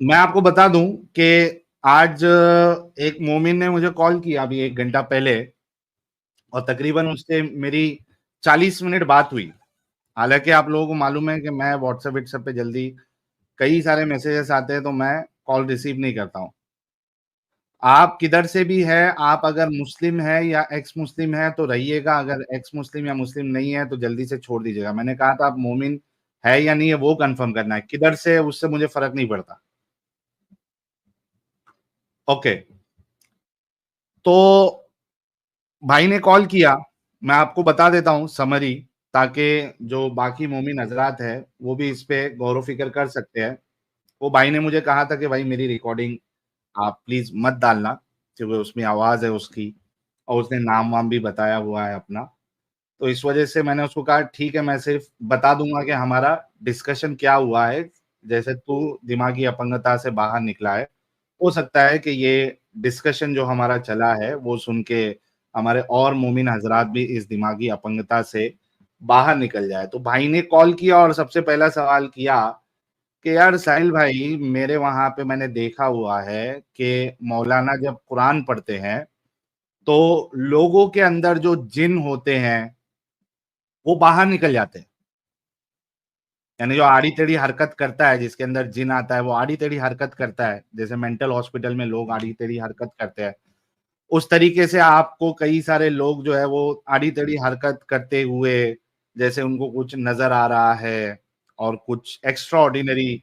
मैं आपको बता दूं कि आज एक मोमिन ने मुझे कॉल किया अभी 1 घंटा पहले और तकरीबन उससे मेरी 40 मिनट बात हुई। हालांकि आप लोगों को मालूम है कि मैं व्हाट्सएप व्हाट्सएप पे जल्दी कई सारे मैसेजेस आते हैं तो मैं कॉल रिसीव नहीं करता हूँ। आप किधर से भी है, आप अगर मुस्लिम है या एक्स मुस्लिम है तो रहिएगा, अगर एक्स मुस्लिम या मुस्लिम नहीं है तो जल्दी से छोड़ दीजिएगा। मैंने कहा था आप मोमिन है या नहीं है वो कंफर्म करना है, किधर से है उससे मुझे फर्क नहीं पड़ता। ओके, तो भाई ने कॉल किया, मैं आपको बता देता हूँ समरी, ताकि जो बाकी मोमिन हजरात है वो भी इस पे गौर व फिक्र कर सकते हैं। वो भाई ने मुझे कहा था कि भाई मेरी रिकॉर्डिंग आप प्लीज मत डालना, क्योंकि उसमें आवाज है उसकी और उसने नाम वाम भी बताया हुआ है अपना। तो इस वजह से मैंने उसको कहा ठीक है, मैं सिर्फ बता दूंगा कि हमारा डिस्कशन क्या हुआ है। जैसे तू दिमागी अपंगता से बाहर निकला है, हो सकता है कि ये डिस्कशन जो हमारा चला है वो सुन के हमारे और मोमिन हजरात भी इस दिमागी अपंगता से बाहर निकल जाए। तो भाई ने कॉल किया और सबसे पहला सवाल किया कि यार साहिल भाई, मेरे वहां पे मैंने देखा हुआ है कि मौलाना जब कुरान पढ़ते हैं तो लोगों के अंदर जो जिन होते हैं वो बाहर निकल जाते हैं। यानी जो आड़ी टेढ़ी हरकत करता है, जिसके अंदर जिन आता है वो आड़ी टेढ़ी हरकत करता है, जैसे मेंटल हॉस्पिटल में लोग आड़ी टेढ़ी हरकत करते हैं, उस तरीके से आपको कई सारे लोग जो है वो आड़ी टेढ़ी हरकत करते हुए, जैसे उनको कुछ नजर आ रहा है और कुछ एक्स्ट्रा ऑर्डिनरी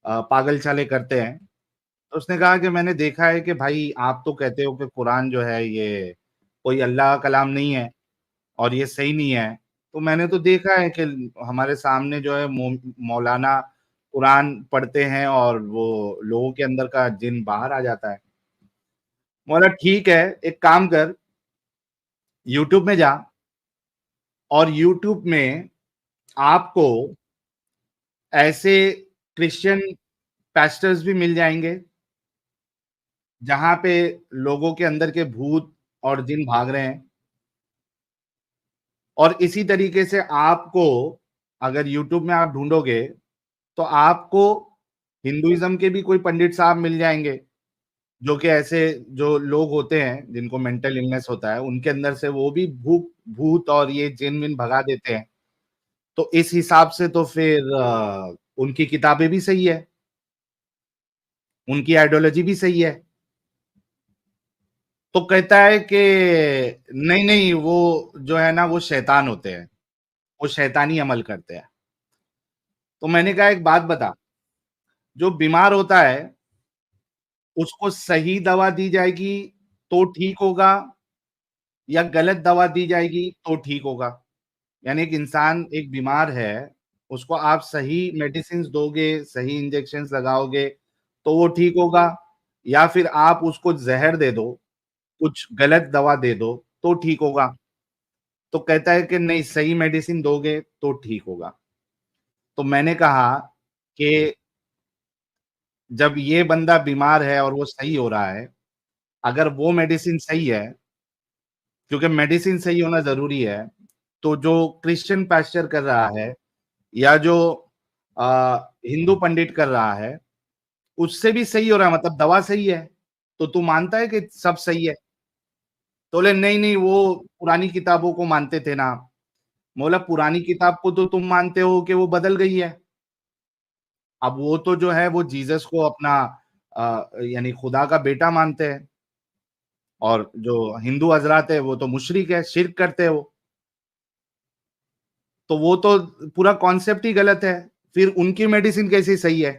पागल चाले करते हैं। तो उसने कहा कि मैंने देखा है कि भाई आप तो कहते हो कि कुरान जो है ये कोई अल्लाह का कलाम नहीं है और ये सही नहीं है। तो मैंने तो देखा है कि हमारे सामने जो है मौलाना कुरान पढ़ते हैं और वो लोगों के अंदर का जिन बाहर आ जाता है। बोला ठीक है, एक काम कर, यूट्यूब में जा और यूट्यूब में आपको ऐसे क्रिश्चियन पास्टर्स भी मिल जाएंगे जहां पे लोगों के अंदर के भूत और जिन भाग रहे हैं। और इसी तरीके से आपको, अगर यूट्यूब में आप ढूंढोगे तो आपको हिंदुइज्म के भी कोई पंडित साहब मिल जाएंगे, जो कि ऐसे जो लोग होते हैं जिनको मेंटल इलनेस होता है उनके अंदर से वो भी भूत भूत और ये जिन विन भगा देते हैं। तो इस हिसाब से तो फिर उनकी किताबें भी सही है, उनकी आइडियोलॉजी भी सही है। तो कहता है कि नहीं नहीं, वो जो है ना वो शैतान होते हैं, वो शैतानी अमल करते हैं। तो मैंने कहा एक बात बता, जो बीमार होता है उसको सही दवा दी जाएगी तो ठीक होगा या गलत दवा दी जाएगी तो ठीक होगा? यानी एक इंसान एक बीमार है, उसको आप सही मेडिसिन दोगे, सही इंजेक्शन लगाओगे तो वो ठीक होगा, या फिर आप उसको जहर दे दो, कुछ गलत दवा दे दो तो ठीक होगा? तो कहता है कि नहीं, सही मेडिसिन दोगे तो ठीक होगा। तो मैंने कहा कि जब ये बंदा बीमार है और वो सही हो रहा है, अगर वो मेडिसिन सही है, क्योंकि मेडिसिन सही होना जरूरी है, तो जो क्रिश्चियन पास्टर कर रहा है या जो हिंदू पंडित कर रहा है उससे भी सही हो रहा है, मतलब दवा सही है, तो तू मानता है कि सब सही है? तो बोले नहीं नहीं, वो पुरानी किताबों को मानते थे ना। बोला पुरानी किताब को तो तुम मानते हो कि वो बदल गई है, अब वो तो जो है वो जीसस को अपना यानी खुदा का बेटा मानते हैं, और जो हिंदू हजरात है वो तो मुशरिक है, शिर्क करते हैं वो। तो वो तो पूरा कॉन्सेप्ट ही गलत है, फिर उनकी मेडिसिन कैसे सही है?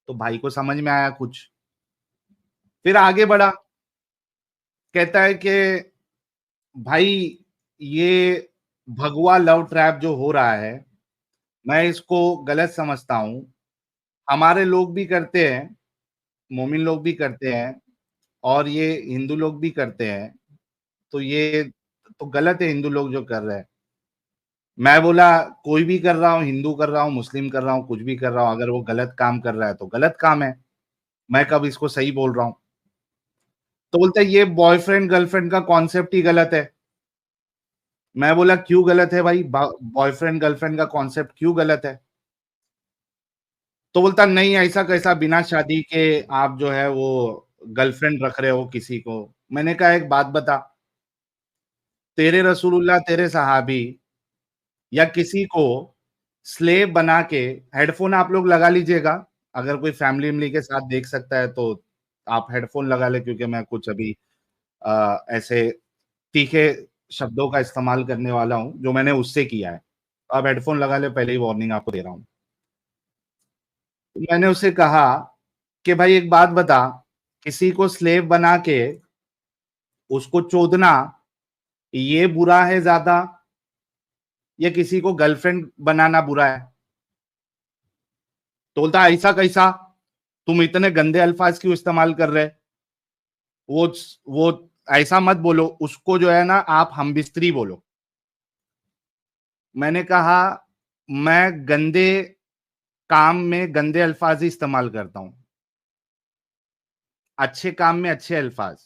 तो भाई को समझ में आया कुछ, फिर आगे बढ़ा, कहता है कि भाई ये भगवा लव ट्रैप जो हो रहा है, मैं इसको गलत समझता हूँ। हमारे लोग भी करते हैं, मोमिन लोग भी करते हैं और ये हिंदू लोग भी करते हैं, तो ये तो गलत है हिंदू लोग जो कर रहे हैं। मैं बोला कोई भी कर रहा हूँ, हिंदू कर रहा हूँ, मुस्लिम कर रहा हूँ, कुछ भी कर रहा हूँ, अगर वो गलत काम कर रहा है तो गलत काम है, मैं कब इसको सही बोल रहा हूँ? तो बोलता है ये बॉयफ्रेंड गर्लफ्रेंड का कॉन्सेप्ट ही गलत है। मैं बोला क्यों गलत है भाई, बॉयफ्रेंड गर्लफ्रेंड का कॉन्सेप्ट क्यों गलत है? तो बोलता नहीं ऐसा कैसा बिना शादी के आप जो है वो गर्लफ्रेंड रख रहे हो किसी को। मैंने कहा एक बात बता, तेरे रसूलुल्लाह तेरे सहाबी या किसी को स्लेव बना के हेडफ़ोन आप लोग लगा लीजिएगा, अगर कोई फैमिली-वैमिली के साथ देख सकता है तो आप हेडफ़ोन लगा लें क्योंकि मैं कुछ अभी ऐसे तीखे शब्दों का इस्तेमाल करने वाला हूँ, जो मैंने उससे किया है। आप हेडफ़ोन लगा लें, पहले ही वार्निंग आपको दे रहा हूँ। मैंने उससे कहा कि भाई एक बात बता, किसी को स्लेव बना के उसको चोदना, ये बुरा है ज़्यादा या किसी को गर्लफ्रेंड बनाना बुरा है? तो बोलता ऐसा कैसा? तुम इतने गंदे अल्फाज क्यों इस्तेमाल कर रहे? वो ऐसा मत बोलो, उसको जो है ना आप हमबिस्तरी बोलो। मैंने कहा मैं गंदे काम में गंदे अल्फाज ही इस्तेमाल करता हूँ, अच्छे काम में अच्छे अल्फाज।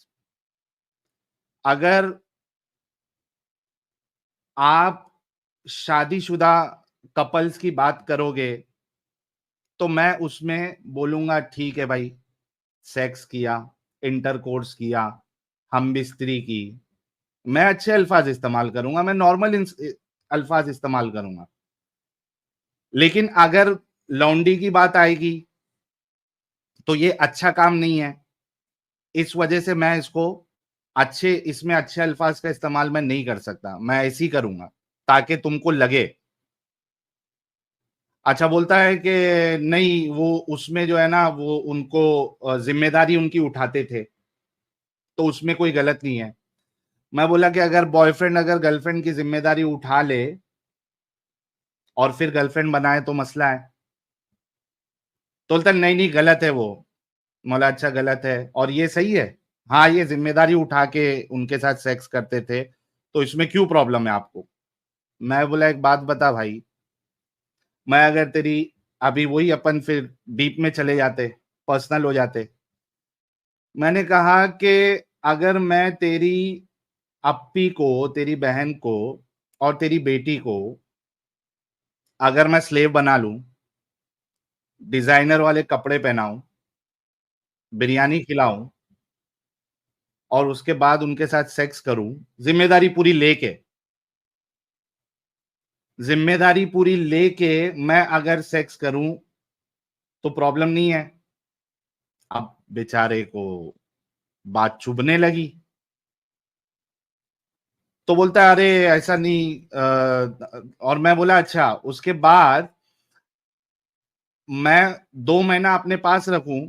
अगर आप शादीशुदा कपल्स की बात करोगे, तो मैं उसमें बोलूँगा ठीक है भाई, सेक्स किया, इंटरकोर्स किया, हमबिस्तरी की। मैं अच्छे अल्फाज इस्तेमाल करूँगा, मैं नॉर्मल अल्फाज इस्तेमाल करूँगा। लेकिन अगर लौंडी की बात आएगी, तो ये अच्छा काम नहीं है। इस वजह से मैं इसको इसमें अच्छे अल्फाज का इस्तेमाल मैं नहीं कर सकता। मैं ऐसे ही करूँगा, ताकि तुमको लगे। अच्छा बोलता है कि नहीं वो उसमें जो है ना वो उनको ज़िम्मेदारी उनकी उठाते थे, तो उसमें कोई गलत नहीं है। मैं बोला कि अगर बॉयफ्रेंड अगर गर्लफ्रेंड की ज़िम्मेदारी उठा ले और फिर गर्लफ्रेंड बनाए तो मसला है। तो बोलता है नहीं, नहीं गलत है वो। बोला अच्छा गलत है और ये सही है? हाँ, ये ज़िम्मेदारी उठा के उनके साथ सेक्स करते थे, तो इसमें क्यों प्रॉब्लम है आपको? मैं बोला एक बात बता भाई, मैं अगर तेरी अभी वही अपन फिर डीप में चले जाते, पर्सनल हो जाते। मैंने कहा कि अगर मैं तेरी अप्पी को, तेरी बहन को और तेरी बेटी को अगर मैं स्लेव बना लूँ, डिज़ाइनर वाले कपड़े पहनाऊँ, बिरयानी खिलाऊँ और उसके बाद उनके साथ सेक्स करूँ, ज़िम्मेदारी पूरी लेके मैं अगर सेक्स करूँ, तो प्रॉब्लम नहीं है। अब बेचारे को बात चुभने लगी, तो बोलता है, "अरे! ऐसा नहीं" और मैं बोला, "अच्छा, उसके बाद मैं 2 महीना अपने पास रखूँ,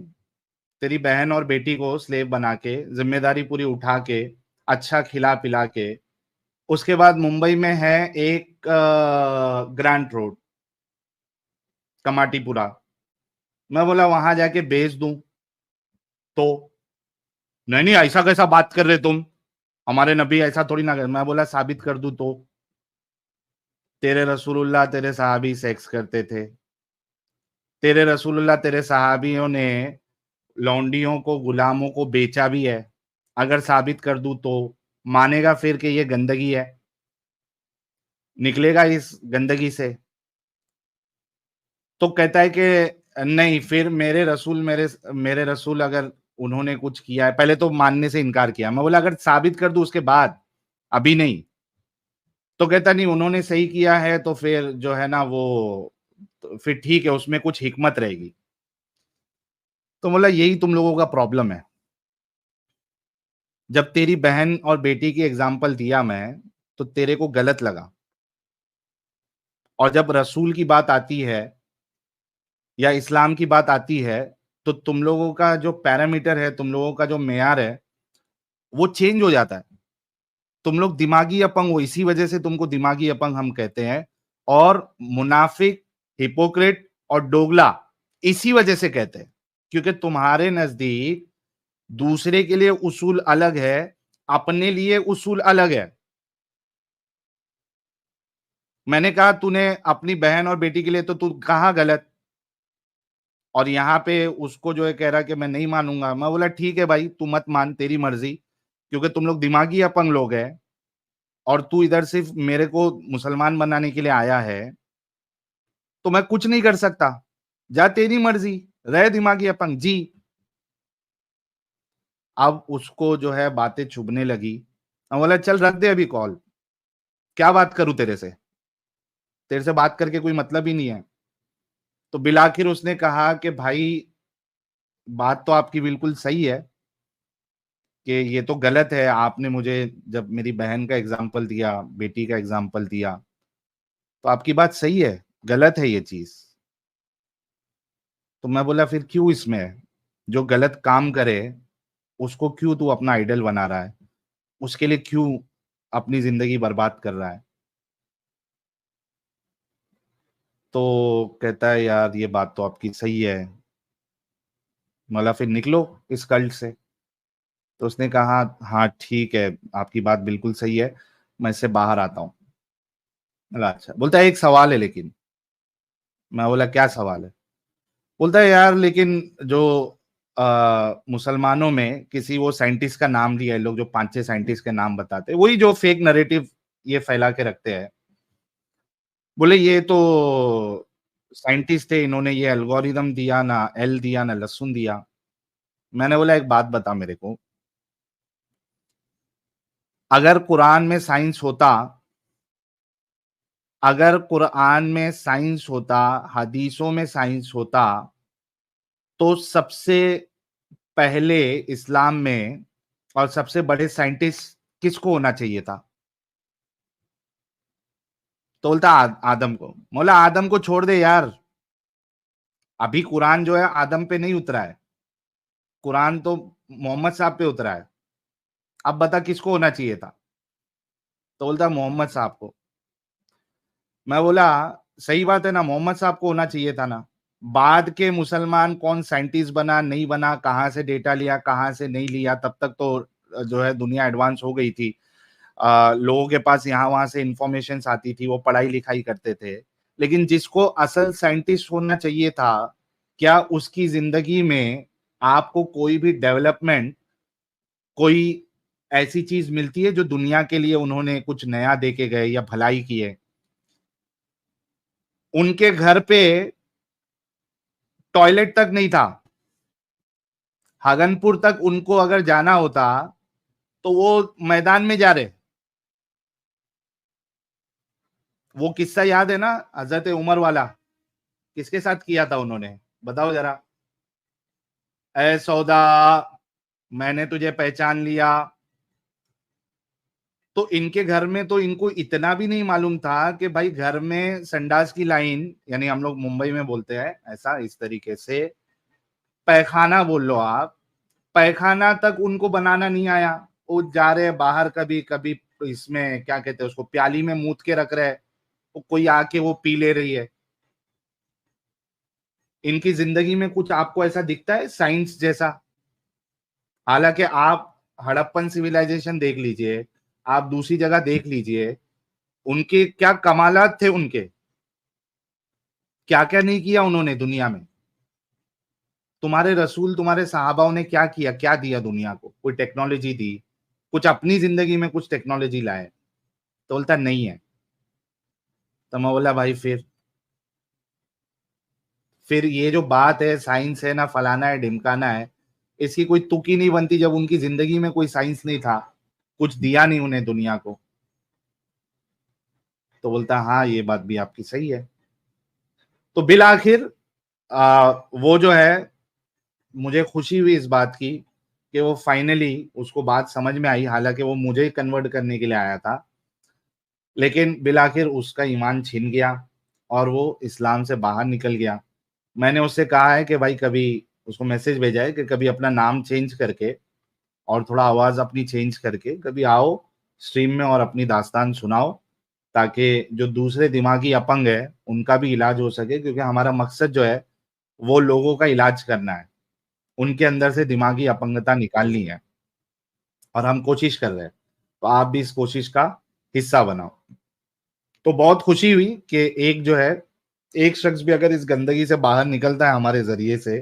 तेरी बहन और बेटी को स्लेव बना के, ज़िम्मेदारी पूरी उठा के, अच्छा खिला-पिला के, उसके बाद मुंबई में है एक ग्रैंट रोड, कमाटीपुरा। मैं बोला वहाँ जाके बेच दूँ, तो? नहीं, नहीं ऐसा कैसा बात कर रहे तुम? हमारे नबी ऐसा थोड़ी ना कर मैं बोला साबित कर दूँ तो? तेरे रसूलुल्लाह तेरे सहाबी सेक्स करते थे। तेरे रसूलुल्लाह तेरे सहाबियों ने लौंडियों को, गुलामों को बेचा भी है। अगर साबित कर दूँ तो? मानेगा फिर कि ये गंदगी है? निकलेगा इस गंदगी से? तो कहता है कि नहीं फिर मेरे रसूल अगर उन्होंने कुछ किया है पहले तो मानने से इनकार किया। मैं बोला अगर साबित कर दूँ उसके बाद, अभी नहीं। तो कहता नहीं उन्होंने सही किया है तो फिर जो है ना वो तो फिर ठीक है उसमें कुछ हिकमत रहेगी। तो बोला यही तुम लोगों का प्रॉब्लम है। जब तेरी बहन और बेटी की एग्ज़ाम्पल दिया मैं, तो तेरे को गलत लगा और जब रसूल की बात आती है या इस्लाम की बात आती है, तो तुम लोगों का जो पैरामीटर है, तुम लोगों का जो मेयार है, वो चेंज हो जाता है। तुम लोग दिमागी अपंग हो, इसी वजह से तुमको दिमागी अपंग हम कहते हैं और मुनाफिक, हिपोक्रेट और दोगला इसी वजह से कहते हैं, क्योंकि तुम्हारे नज़दीक दूसरे के लिए उसूल अलग है, अपने लिए उसूल अलग है। मैंने कहा तूने अपनी बहन और बेटी के लिए तो तू कहा गलत और यहाँ पे उसको जो है कह रहा है कि मैं नहीं मानूँगा। मैं बोला ठीक है भाई, तू मत मान तेरी मर्ज़ी, क्योंकि तुम लोग दिमागी अपंग लोग हैं और तू इधर सिर्फ़ मेरे को मुसलमान बनाने के लिए आया है, तो मैं कुछ नहीं कर सकता। जा तेरी मर्जी, रहे दिमागी अपंग जी। अब उसको जो है बातें चुभने लगी। मैं बोला चल रख दे अभी कॉल, क्या बात करूं तेरे से, तेरे से बात करके कोई मतलब ही नहीं है। तो बिलाखिर उसने कहा कि भाई बात तो आपकी बिल्कुल सही है कि ये तो गलत है, आपने मुझे जब मेरी बहन का एग्जाम्पल दिया, बेटी का एग्जाम्पल दिया, तो आपकी बात सही है, गलत है ये चीज। तो मैं बोला फिर क्यों इसमें है? जो गलत काम करे उसको क्यों तू अपना आइडल बना रहा है, उसके लिए क्यों अपनी जिंदगी बर्बाद कर रहा है? तो कहता है यार ये बात तो आपकी सही है। मला फिर निकलो इस कल्ट से। तो उसने कहा हाँ ठीक है, आपकी बात बिल्कुल सही है, मैं इससे बाहर आता हूँ। बोला अच्छा। बोलता है एक सवाल है लेकिन। मैं बोला क्या सवाल है? बोलता है यार लेकिन जो मुसलमानों में किसी वो साइंटिस्ट का नाम लिया है, लोग जो 5-6 साइंटिस्ट के नाम बताते हैं, वही जो फेक नैरेटिव ये फैला के रखते हैं। बोले ये तो साइंटिस्ट थे, इन्होंने ये एल्गोरिदम दिया, ना एल दिया ना लहसुन दिया। मैंने बोला एक बात बता मेरे को, अगर कुरान में साइंस होता, अगर कुरान में साइंस होता, हदीसों में साइंस होता, तो सबसे पहले इस्लाम में और सबसे बड़े साइंटिस्ट किसको होना चाहिए था? तो बोलता आदम को। बोला आदम को छोड़ दे यार, अभी कुरान जो है आदम पे नहीं उतरा है, कुरान तो मोहम्मद साहब पे उतरा है। अब बता किसको होना चाहिए था? तो बोलता मोहम्मद साहब को। मैं बोला सही बात है ना, मोहम्मद साहब को होना चाहिए था ना। बाद के मुसलमान कौन साइंटिस्ट बना नहीं बना, कहाँ से डेटा लिया कहाँ से नहीं लिया, तब तक तो जो है दुनिया एडवांस हो गई थी। लोगों के पास यहाँ वहां से इंफॉर्मेशन आती थी, वो पढ़ाई लिखाई करते थे। लेकिन जिसको असल साइंटिस्ट होना चाहिए था, क्या उसकी जिंदगी में आपको कोई भी डेवलपमेंट, कोई ऐसी चीज मिलती है जो दुनिया के लिए उन्होंने कुछ नया दे के गए या भलाई की है? उनके घर पे टॉयलेट तक नहीं था। हगनपुर तक उनको अगर जाना होता तो वो मैदान में जा रहे। वो किस्सा याद है ना, हजरत उमर वाला, किसके साथ किया था उन्होंने? बताओ जरा। ए सौदा, मैंने तुझे पहचान लिया। तो इनके घर में तो इनको इतना भी नहीं मालूम था कि भाई घर में संडास की लाइन, यानी हम लोग मुंबई में बोलते हैं ऐसा, इस तरीके से पैखाना बोल लो आप, पैखाना तक उनको बनाना नहीं आया। वो जा रहे बाहर, कभी कभी इसमें क्या कहते हैं उसको, प्याली में मूत के रख रहे हैं, वो कोई आके वो पी ले रही है। इनकी जिंदगी में कुछ आपको ऐसा दिखता है साइंस जैसा? हालांकि आप हड़प्पन सिविलाइजेशन देख लीजिए, आप दूसरी जगह देख लीजिए, उनके क्या कमालात थे, उनके क्या क्या नहीं किया उन्होंने दुनिया में। तुम्हारे रसूल, तुम्हारे सहाबाओं ने क्या किया, क्या दिया दुनिया को? कोई टेक्नोलॉजी दी? कुछ अपनी जिंदगी में कुछ टेक्नोलॉजी लाए? तो बोलता नहीं है। तो मैं बोला भाई फिर ये जो बात है साइंस है ना फलाना है ढिमकाना है, इसकी कोई तुक ही नहीं बनती जब उनकी जिंदगी में कोई साइंस नहीं था, कुछ दिया नहीं उन्हें दुनिया को। तो बोलता हाँ ये बात भी आपकी सही है। तो बिल आखिर वो जो है, मुझे खुशी हुई इस बात की कि वो फाइनली उसको बात समझ में आई, हालांकि वो मुझे कन्वर्ट करने के लिए आया था, लेकिन बिल आखिर उसका ईमान छिन गया और वो इस्लाम से बाहर निकल गया। मैंने उससे कहा है कि भाई कभी, उसको मैसेज भेजा है कि कभी अपना नाम चेंज करके और थोड़ा आवाज अपनी चेंज करके कभी आओ स्ट्रीम में और अपनी दास्तान सुनाओ, ताकि जो दूसरे दिमागी अपंग है उनका भी इलाज हो सके, क्योंकि हमारा मकसद जो है वो लोगों का इलाज करना है, उनके अंदर से दिमागी अपंगता निकालनी है, और हम कोशिश कर रहे हैं। तो आप भी इस कोशिश का हिस्सा बनाओ। तो बहुत खुशी हुई कि एक जो है, एक शख्स भी अगर इस गंदगी से बाहर निकलता है हमारे जरिए से,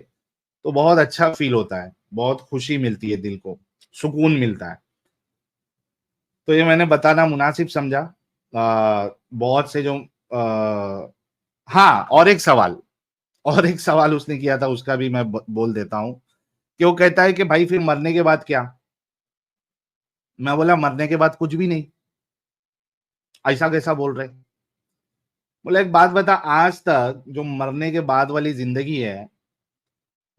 तो बहुत अच्छा फील होता है, बहुत खुशी मिलती है, दिल को सुकून मिलता है। तो ये मैंने बताना मुनासिब समझा। बहुत से जो हाँ, और एक सवाल, और एक सवाल उसने किया था, उसका भी मैं बोल देता हूँ कि वो कहता है कि भाई फिर मरने के बाद क्या? मैं बोला मरने के बाद कुछ भी नहीं। ऐसा कैसा बोल रहे? बोला एक बात बता, आज तक जो मरने के बाद वाली जिंदगी है,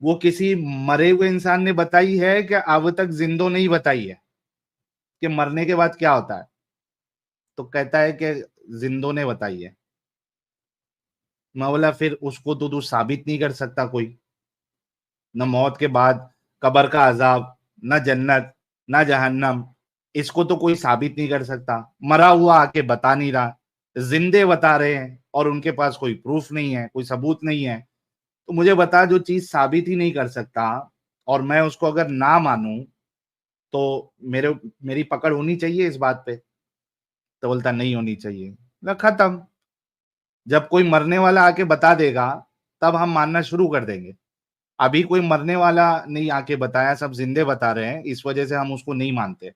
वो किसी मरे हुए इंसान ने बताई है कि अब तक जिंदों ने ही बताई है कि मरने के बाद क्या होता है? तो कहता है कि जिंदों ने बताई है। मैं बोला फिर उसको तो तू साबित नहीं कर सकता कोई। न मौत के बाद कब्र का अजाब, न जन्नत, न जहन्नम, इसको तो कोई साबित नहीं कर सकता। मरा हुआ आके बता नहीं रहा, जिंदे बता रहे हैं और उनके पास कोई प्रूफ नहीं है, कोई सबूत नहीं है। तो मुझे बता, जो चीज साबित ही नहीं कर सकता और मैं उसको अगर ना मानूं, तो मेरी पकड़ होनी चाहिए इस बात पे? तो बोलता नहीं होनी चाहिए। ना खत्म। जब कोई मरने वाला आके बता देगा, तब हम मानना शुरू कर देंगे। अभी कोई मरने वाला नहीं आके बताया, सब जिंदे बता रहे हैं, इस वजह से हम उसको नहीं मानते।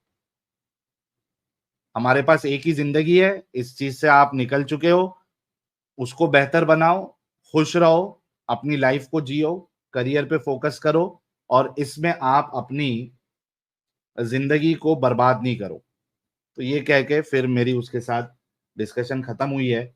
हमारे पास एक ही जिंदगी है, इस चीज से आप निकल चुके हो, उसको बेहतर बनाओ, खुश रहो, अपनी लाइफ को जियो, करियर पे फोकस करो और इसमें आप अपनी जिंदगी को बर्बाद नहीं करो। तो ये कह के फिर मेरी उसके साथ डिस्कशन खत्म हुई है।